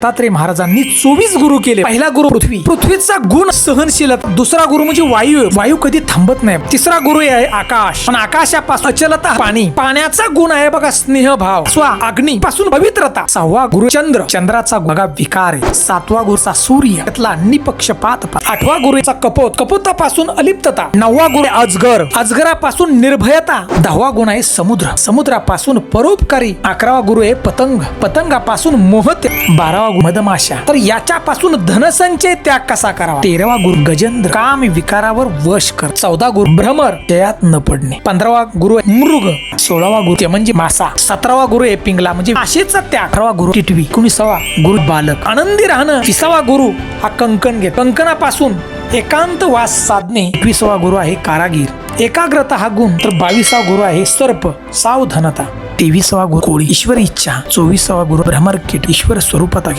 दत्तात्रय महाराजांनी 24 गुरु केले. पहिला गुरु पृथ्वी, पृथ्वीचा गुण सहनशीलता. दुसरा गुरु म्हणजे वायू, वायू कधी थांबत नाही. तिसरा गुरु आहे आकाश, पण आकाशापासून अचलता पाणी, पाण्याचा गुण आहे बघा स्नेह भाव. अग्नी पासून पवित्रता. सहावा गुरु चंद्र, चंद्राचा बघा विकार आहे. सातवा गुरुचा सूर्य, त्यातला निपक्षपात. आठवा गुरुचा कपोत, कपोतापासून अलिप्तता. नववा गुरु अजगर, अजगरापासून निर्भयता. दहावा गुण आहे समुद्र, समुद्रापासून परोपकारी. अकरावा गुरु आहे पतंग, पतंगापासून मोहते. बारावा मधमाशा, तर याच्यापासून धनसंचय त्याग कसा करावा. 13वा गुरु गजेंद्र, काम विकारावर वश कर. 14 गुरु भ्रमर, जयात न पडणे. 15वा गुरु मृग. 16वा गुरु ते म्हणजे मासा. 17वा गुरु आहे पिंगला म्हणजे आशेचा त्याग. 18वा गुरु टिटवी. 19वा गुरु बालक, आनंदी राहणं. 30वा गुरु हा कंकण घे, कंकणापासून एकांत वास साधणे. 21वा गुरु आहे कारागीर, एकाग्रता हा गुण. तर 22वा गुरु आहे सर्प, सावधानता. 23वा गुरु कोळी, ईश्वर इच्छा. 24वा गुरु भ्रमरकीट, ईश्वर स्वरूपात आहे.